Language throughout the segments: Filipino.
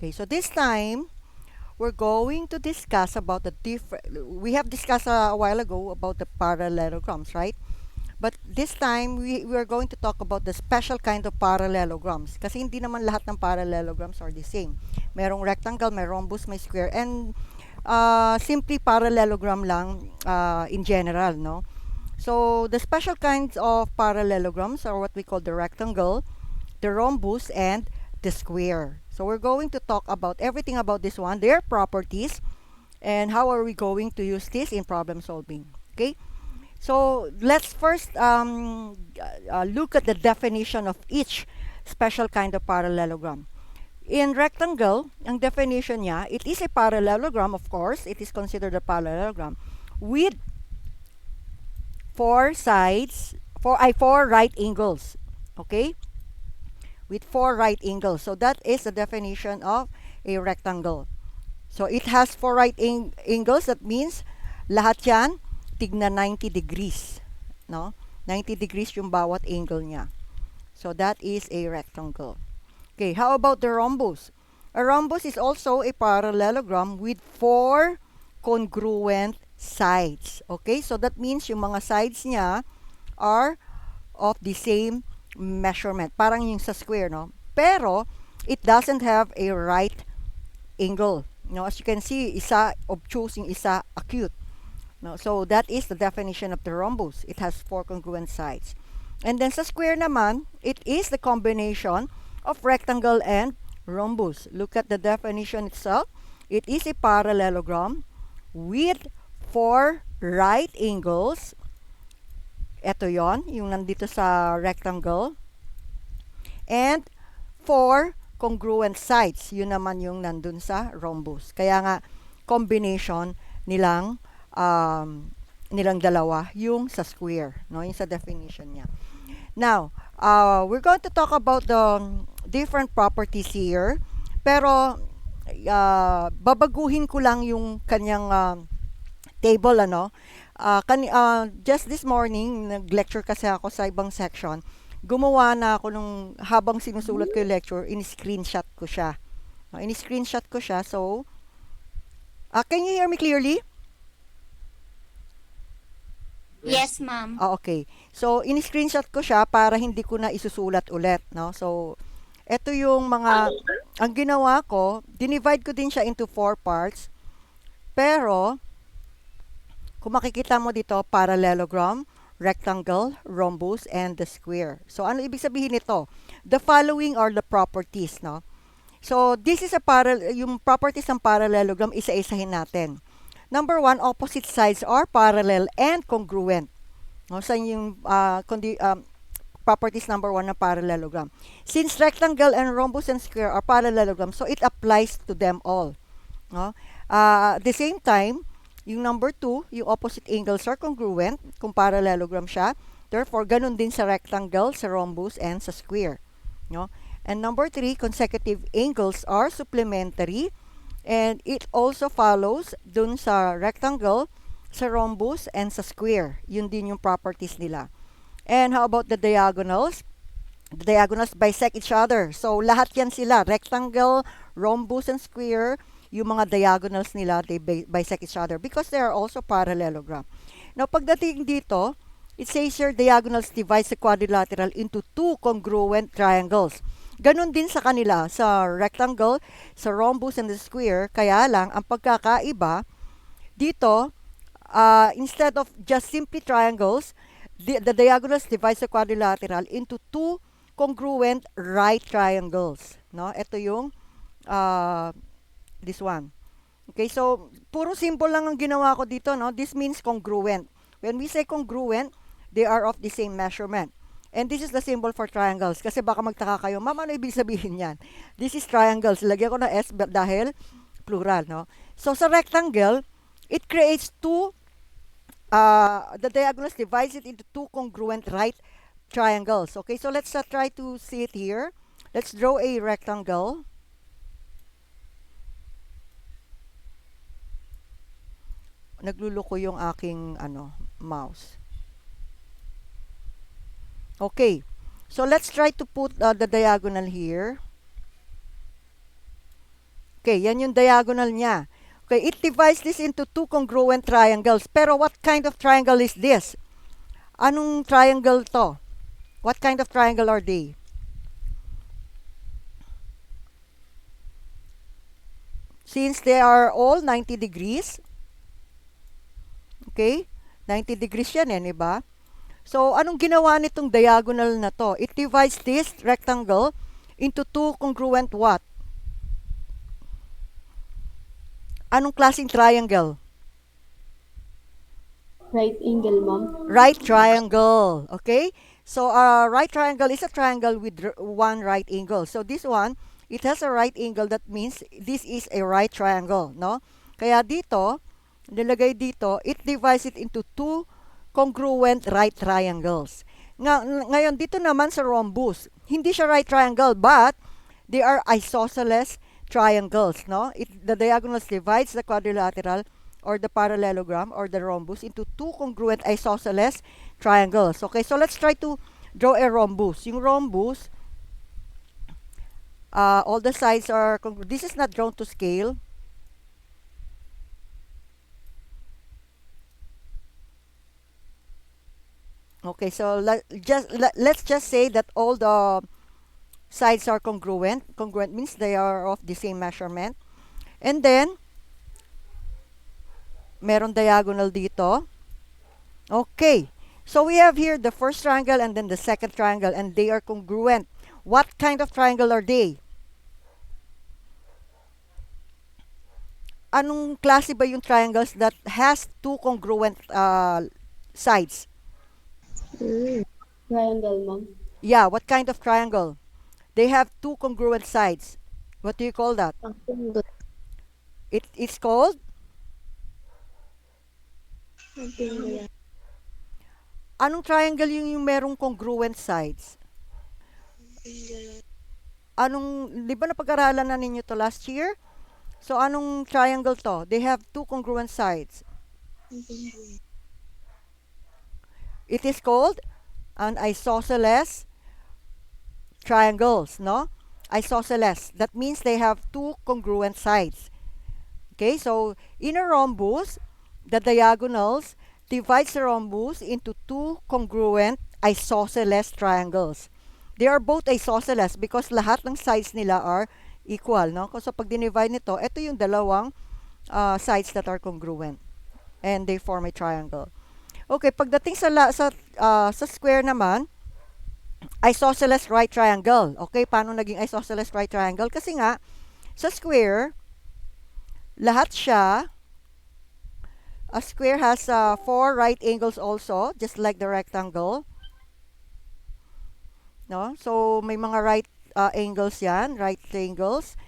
Okay, so this time, we're going to discuss about the different, we have discussed a while ago about the parallelograms, right? But this time, we are going to talk about the special kind of parallelograms. Kasi hindi naman lahat ng parallelograms are the same. Merong rectangle, may rhombus, may square, and simply parallelogram lang in general, no? So, the special kinds of parallelograms are what we call the rectangle, the rhombus, and the square. So, we're going to talk about everything about this one, their properties, and how are we going to use this in problem solving. Okay? So, let's first look at the definition of each special kind of parallelogram. In rectangle, ang definition niya, it is a parallelogram, of course, it is considered a parallelogram, with four right angles. Okay? With four right angles. So, that is the definition of a rectangle. So, it has four right angles. That means, lahat yan, tigna 90 degrees. No? 90 degrees yung bawat angle niya. So, that is a rectangle. Okay, how about the rhombus? A rhombus is also a parallelogram with four congruent sides. Okay, so that means yung mga sides niya are of the same measurement. Parang yung sa square, no? Pero, it doesn't have a right angle. No, as you can see, isa obtuse, yung isa acute. No, so that is the definition of the rhombus. It has four congruent sides. And then sa square naman, it is the combination of rectangle and rhombus. Look at the definition itself. It is a parallelogram with four right angles. Ito yon, yung nandito sa rectangle. And four congruent sides. Yun naman yung nandun sa rhombus. Kaya nga, combination nilang dalawa yung sa square. No? Yung sa definition niya. Now, we're going to talk about the different properties here. Pero, babaguhin ko lang yung kanyang table, ano. Just this morning, nag-lecture kasi ako sa ibang section. Gumawa na ako nung habang sinusulat ko yung lecture, in-screenshot ko siya. In-screenshot ko siya. So, can you hear me clearly? Yes, ma'am. Okay. So, in-screenshot ko siya para hindi ko na isusulat ulit, no? So, ito yung mga, ang ginawa ko, dinivide ko din siya into 4 parts. Pero, kung makikita mo dito, parallelogram, rectangle, rhombus, and the square. So, ano ibig sabihin nito? The following are the properties, no? So, this is yung properties ng parallelogram, isa-isahin natin. Number 1, opposite sides are parallel and congruent. No, sa yung properties number 1 ng parallelogram. Since rectangle and rhombus and square are parallelograms, so it applies to them all. No? At the same time, yung number 2, yung opposite angles are congruent kung parallelogram siya. Therefore, ganun din sa rectangle, sa rhombus, and sa square. No? And number 3, consecutive angles are supplementary. And it also follows dun sa rectangle, sa rhombus, and sa square. Yun din yung properties nila. And how about the diagonals? The diagonals bisect each other. So, lahat yan sila. Rectangle, rhombus, and square, yung mga diagonals nila, they bisect each other because they are also parallelogram. Now, pagdating dito, it says here, diagonals divide the quadrilateral into two congruent triangles. Ganon din sa kanila, sa rectangle, sa rhombus, and the square. Kaya lang, ang pagkakaiba, dito, instead of just simply triangles, the diagonals divide the quadrilateral into two congruent right triangles. No? Ito yung, this one. Okay, so, puro simple lang ang ginawa ko dito. No? This means congruent. When we say congruent, they are of the same measurement. And this is the symbol for triangles. Kasi baka magtaka kayo, ma'am, ano ibig sabihin yan? This is triangles. Lagyan ko na S dahil plural, no? So, sa rectangle, it creates two, the diagonals divides it into two congruent right triangles. Okay, so let's try to see it here. Let's draw a rectangle. Nagluluko yung aking, mouse. Okay, so let's try to put the diagonal here. Okay, yan yung diagonal niya. Okay, it divides this into two congruent triangles. Pero what kind of triangle is this? Anong triangle to? What kind of triangle are they? Since they are all 90 degrees, okay? 90 degrees yan di ba? So, anong ginawa nitong diagonal na to? It divides this rectangle into two congruent what? Anong klaseng triangle? Right angle, ma'am. Right triangle. Okay? So, a right triangle is a triangle with one right angle. So, this one, it has a right angle. That means this is a right triangle, no? Kaya dito, nilagay dito, it divides it into two congruent right triangles. Ngayon, dito naman sa rhombus, hindi siya right triangle, but they are isosceles triangles, no? The diagonals divides the quadrilateral or the parallelogram or the rhombus into two congruent isosceles triangles. Okay, so let's try to draw a rhombus. Yung rhombus, all the sides are this is not drawn to scale. Okay, so let's just say that all the sides are congruent. Congruent means they are of the same measurement. And then, meron diagonal dito. Okay. So we have here the first triangle and then the second triangle and they are congruent. What kind of triangle are they? Anong klase ba yung triangles that has two congruent sides? Triangle, ma'am. Yeah, what kind of triangle? They have two congruent sides. What do you call that? It's called? Anong triangle yung merong congruent sides? Di ba napag-aralan na ninyo to last year? So, anong triangle to? They have two congruent sides. It is called an isosceles triangles, no? Isosceles. That means they have two congruent sides. Okay, so in a rhombus, the diagonals divides the rhombus into two congruent isosceles triangles. They are both isosceles because lahat ng sides nila are equal, no? So pag dinivide nito, ito yung dalawang sides that are congruent and they form a triangle. Okay, pagdating sa square naman, isosceles right triangle. Okay, paano naging isosceles right triangle? Kasi nga, sa square, lahat siya, a square has four right angles also, just like the rectangle. No? So, may mga right angles yan, right angles,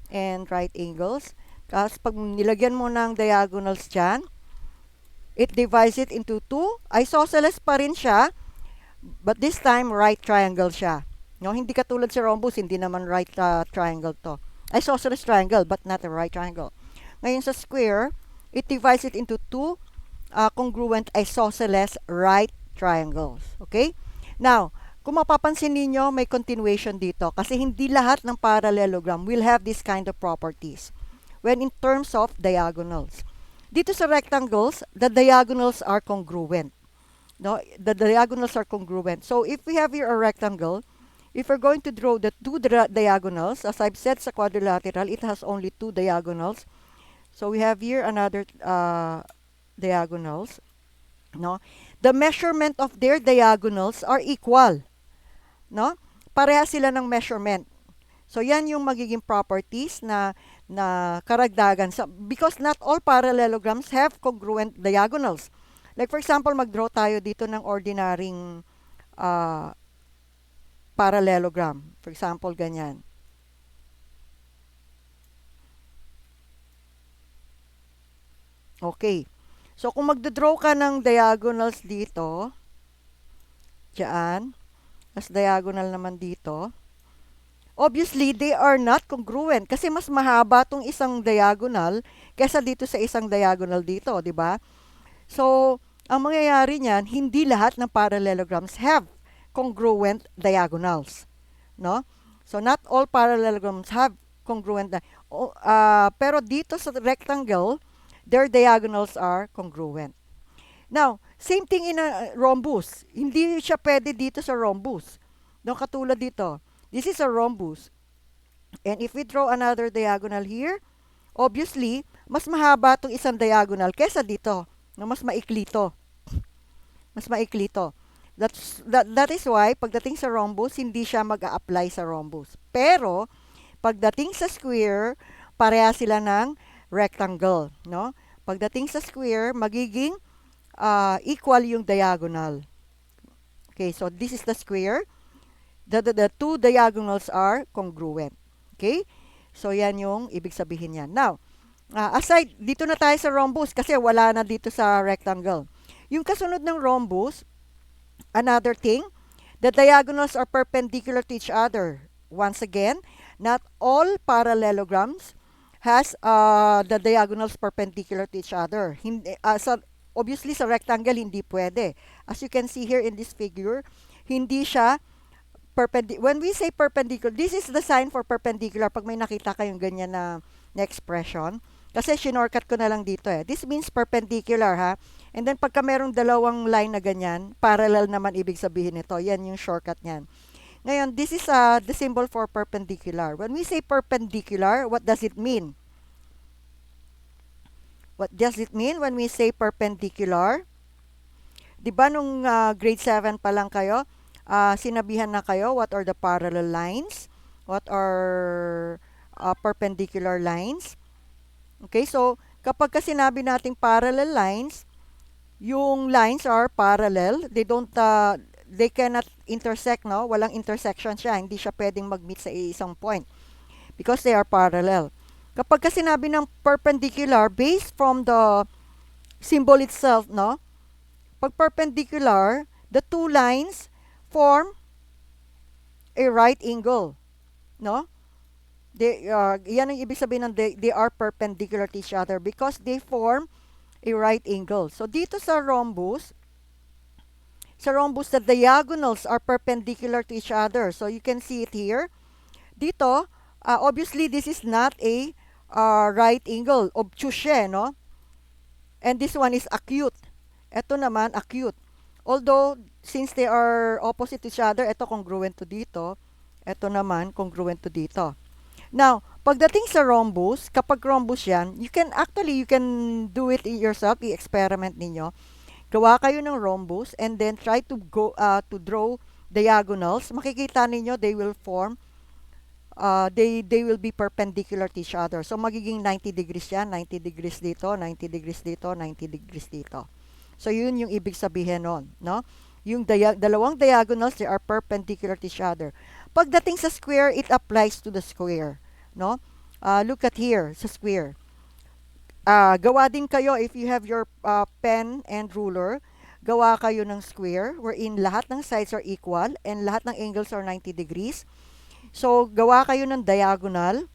and right angles. Tapos, pag nilagyan mo ng diagonals dyan, it divides it into two. Isosceles pa rin siya, but this time, right triangle siya. No? Hindi katulad sa rhombus, hindi naman right triangle to. Isosceles triangle, but not a right triangle. Ngayon sa square, it divides it into two congruent isosceles right triangles. Okay? Now, kung mapapansin ninyo, may continuation dito kasi hindi lahat ng parallelogram will have this kind of properties when in terms of diagonals. Dito sa rectangles, the diagonals are congruent. No? The diagonals are congruent. So, if we have here a rectangle, if we're going to draw the two diagonals, as I've said sa quadrilateral, it has only two diagonals. So, we have here another diagonals. No? The measurement of their diagonals are equal. No? Pareha sila ng measurement. So, yan yung magiging properties na karagdagan. Because not all parallelograms have congruent diagonals. Like for example, mag-draw tayo dito ng ordinaryong parallelogram. For example, ganyan. Okay. So, kung magdodraw ka ng diagonals dito, dyan, as diagonal naman dito, obviously, they are not congruent kasi mas mahaba tong isang diagonal kaysa dito sa isang diagonal dito, di ba? So, ang mangyayari niyan, hindi lahat ng parallelograms have congruent diagonals, no? So, not all parallelograms have congruent na. Pero dito sa rectangle, their diagonals are congruent. Now, same thing in a rhombus. Hindi siya pwede dito sa rhombus. No, katulad dito. This is a rhombus. And if we draw another diagonal here, obviously, mas mahaba itong isang diagonal kesa dito. No, mas maikli to. Mas maikli to. That is why, pagdating sa rhombus, hindi siya mag-a-apply sa rhombus. Pero, pagdating sa square, pareha sila ng rectangle. No? Pagdating sa square, magiging equal yung diagonal. Okay, so this is the square. The two diagonals are congruent. Okay? So, yan yung ibig sabihin yan. Now, aside, dito na tayo sa rhombus kasi wala na dito sa rectangle. Yung kasunod ng rhombus, another thing, the diagonals are perpendicular to each other. Once again, not all parallelograms has the diagonals perpendicular to each other. Obviously, sa rectangle, hindi pwede. As you can see here in this figure, hindi siya perpendicular. When we say perpendicular, this is the sign for perpendicular pag may nakita kayong ganyan na expression. Kasi shinortcut ko na lang dito eh. This means perpendicular ha. And then pagka merong dalawang line na ganyan, parallel naman ibig sabihin nito. Yan yung shortcut niyan. Ngayon, this is the symbol for perpendicular. When we say perpendicular, what does it mean? What does it mean when we say perpendicular? Diba nung grade 7 pa lang kayo, sinabihan na kayo what are the parallel lines? What are perpendicular lines? Okay, so kapag sinabi nating parallel lines, yung lines are parallel. They cannot intersect, no? Walang intersection siya. Hindi siya pwedeng mag-meet sa isang point because they are parallel. Kapag sinabi ng perpendicular, based from the symbol itself, no? Pag perpendicular, the two lines form a right angle, no? Yan ang ibig sabihin ng they are perpendicular to each other because they form a right angle. So, dito sa rhombus, the diagonals are perpendicular to each other. So, you can see it here. Dito, obviously, this is not a right angle. Obtuse siya, no? And this one is acute. Ito naman, acute. Although, since they are opposite to each other, ito congruent to dito. Ito naman, congruent to dito. Now, pagdating sa rhombus, kapag rhombus yan, you can do it yourself, i-experiment ninyo. Gawa kayo ng rhombus and then try to draw diagonals. Makikita ninyo, they will form, they will be perpendicular to each other. So, magiging 90 degrees yan, 90 degrees dito, 90 degrees dito, 90 degrees dito. So, yun yung ibig sabihin nun, no? Yung dalawang diagonals, they are perpendicular to each other. Pagdating sa square, it applies to the square, no? Look at here, sa square. Gawa din kayo, if you have your pen and ruler, gawa kayo ng square wherein lahat ng sides are equal and lahat ng angles are 90 degrees. So, gawa kayo ng diagonal,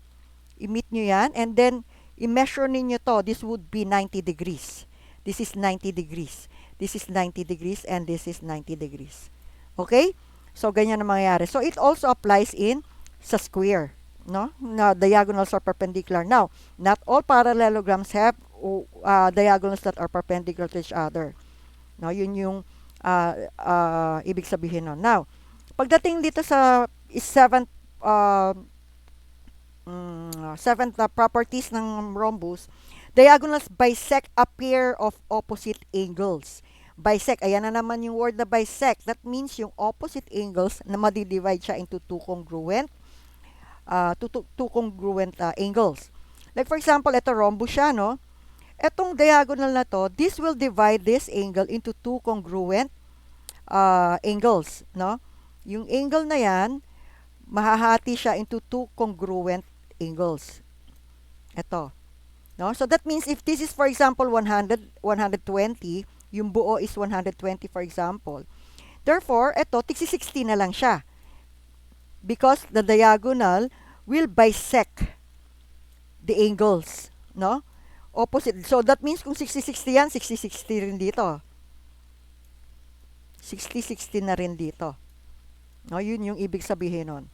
i-meet nyo yan, and then, i-measure ninyo to. This would be 90 degrees. This is 90 degrees. This is 90 degrees, and this is 90 degrees. Okay? So, ganyan ang mangyayari. So, it also applies in sa square. No? Now, diagonals are perpendicular. Now, not all parallelograms have diagonals that are perpendicular to each other. No? Yun yung ibig sabihin nun. Now, pagdating dito sa seventh properties ng rhombus, diagonals bisect a pair of opposite angles. Bisect, ayan na naman yung word na bisect. That means yung opposite angles na madidivide siya into two congruent angles. Like for example, ito rhombus siya, no? Etong diagonal na to, this will divide this angle into two congruent angles, no? Yung angle na yan, mahahati siya into two congruent angles. Ito. No? So that means if this is for example 100, 120, yung buo is 120 for example. Therefore, ito, 60 na lang siya. Because the diagonal will bisect the angles. No? Opposite. So that means kung 60-60 yan, 60-60 rin dito. 60-60 na rin dito. No? Yun yung ibig sabihin nun.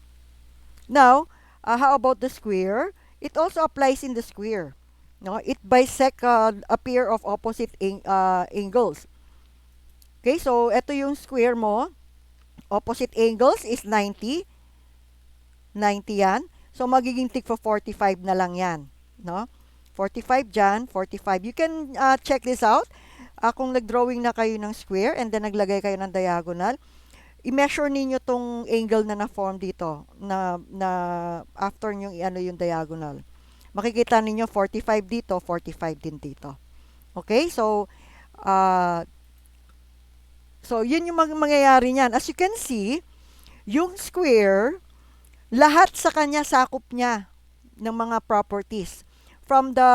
Now, How about the square? It also applies in the square. No, it bisect a pair of opposite angles. Okay, so ito yung square mo. Opposite angles is 90. 90 yan. So, magiging tig for 45 na lang yan. No? 45 dyan, 45. You can check this out. Kung nag-drawing na kayo ng square and then naglagay kayo ng diagonal, i-measure ninyo tong angle na na-form dito na after nyo i-ano yung diagonal. Makikita ninyo 45 dito, 45 din dito. Okay? Uh, so yun yung mangyayari niyan. As you can see, yung square, lahat sa kanya sakop niya ng mga properties. From the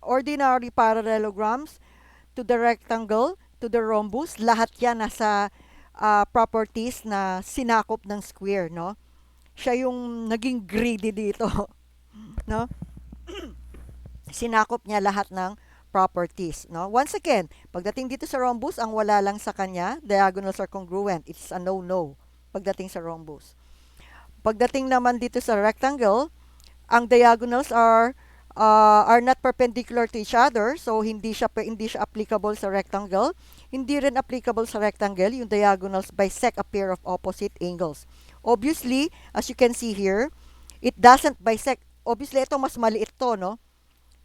ordinary parallelograms to the rectangle to the rhombus, lahat yan nasa properties na sinakop ng square, no? Siya yung naging greedy dito, no? Sinakop niya lahat ng properties, no? Once again, pagdating dito sa rhombus, ang wala lang sa kanya, diagonals are congruent. It's a no-no pagdating sa rhombus. Pagdating naman dito sa rectangle, ang diagonals are not perpendicular to each other, so hindi siya applicable sa rectangle. Hindi rin applicable sa rectangle yung diagonals bisect a pair of opposite angles. Obviously, as you can see here, it doesn't bisect. Obviously, ito mas maliit to, no?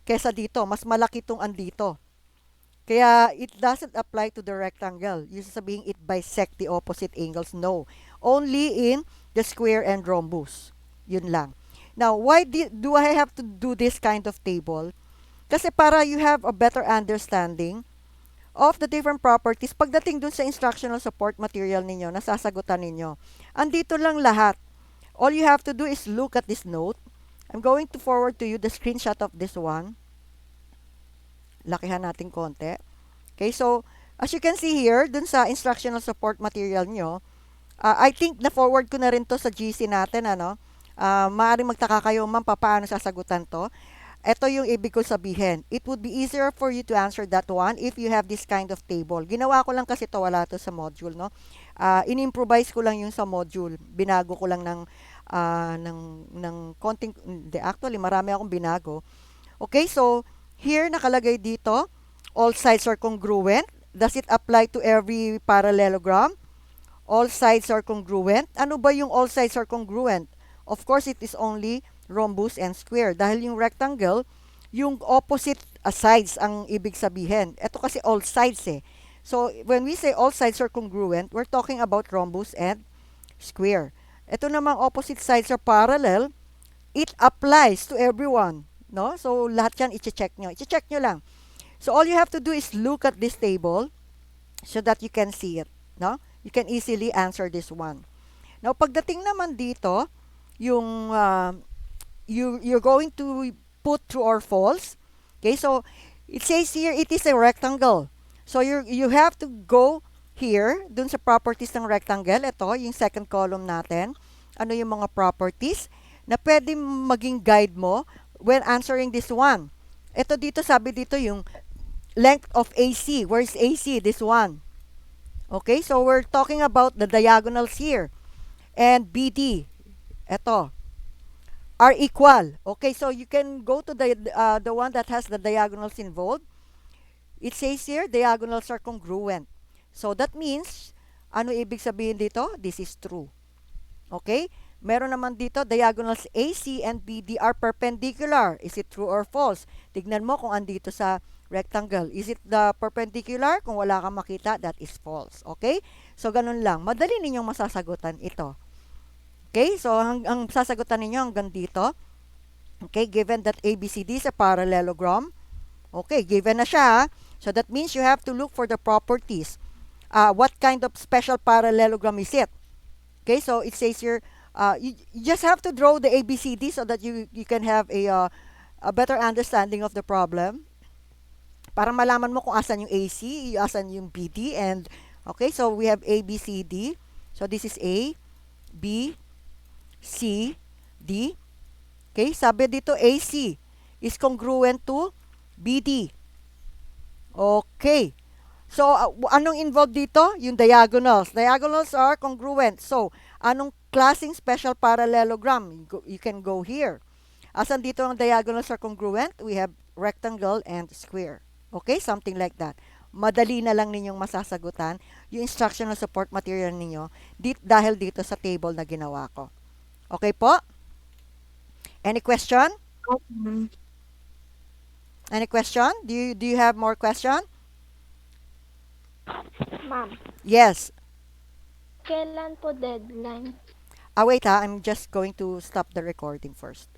Kesa dito, mas malaki itong andito. Kaya, it doesn't apply to the rectangle. Yung sasabihin, it bisect the opposite angles. No. Only in the square and rhombus. Yun lang. Now, why do I have to do this kind of table? Kasi para you have a better understanding of the different properties pagdating dun sa instructional support material ninyo, nasasagutan ninyo. Andito lang lahat. All you have to do is look at this note. I'm going to forward to you the screenshot of this one. Lakihan natin konti. Okay, so, as you can see here, dun sa instructional support material nyo, I think na-forward ko na rin to sa GC natin, ano? Maaaring magtaka kayo, ma'am, paano sasagutan to? Ito yung ibig ko sabihin. It would be easier for you to answer that one if you have this kind of table. Ginawa ko lang kasi to, wala to sa module, no? In-improvise ko lang yung sa module. Binago ko lang ng konting, actually, marami akong binago. Okay, so, here nakalagay dito, all sides are congruent. Does it apply to every parallelogram? All sides are congruent. Ano ba yung all sides are congruent? Of course, it is only rhombus and square. Dahil yung rectangle, yung opposite sides ang ibig sabihin. Ito kasi all sides eh. So, when we say all sides are congruent, we're talking about rhombus and square. Ito namang opposite sides are parallel. It applies to everyone. No? So, lahat yan, i-check nyo. I-check nyo lang. So, all you have to do is look at this table so that you can see it. No? You can easily answer this one. Now, pagdating naman dito, yung you're going to put true or false. Okay, so it says here it is a rectangle. So you have to go here dun sa properties ng rectangle. Ito yung second column natin. Ano yung mga properties na pwede maging guide mo when answering this one. Ito dito, sabi dito yung length of AC. Where's AC? This one. Okay, so we're talking about the diagonals here. And BD, eto, are equal. Okay, so you can go to the one that has the diagonals involved. It says here, diagonals are congruent. So that means, ano ibig sabihin dito? This is true. Okay? Meron naman dito, diagonals AC and BD are perpendicular. Is it true or false? Tignan mo kung andito sa rectangle. Is it the perpendicular? Kung wala kang makita, that is false. Okay? So, ganun lang. Madali ninyong masasagutan ito. Okay? So, ang sasagutan ninyo hanggang dito. Okay? Given that ABCD is a parallelogram. Okay, given na siya. So, that means you have to look for the properties. What kind of special parallelogram is it? Okay, so it says here, you just have to draw the ABCD so that you can have a better understanding of the problem. Para malaman mo kung asan yung AC, asan yung BD, and okay, so we have ABCD. So this is A, B, C, D. Okay, sabi dito AC is congruent to BD. Okay. So, anong involved dito? Yung diagonals. Diagonals are congruent. So, anong klaseng special parallelogram? You can go here. Asan dito ang diagonals are congruent? We have rectangle and square. Okay, something like that. Madali na lang ninyong masasagutan yung instructional support material ninyo dahil dito sa table na ginawa ko. Okay po? Any question? Opo, ma'am. Any question? Do you have more question? Ma'am, Yes. kailan po deadline? Wait ha, I'm just going to stop the recording first.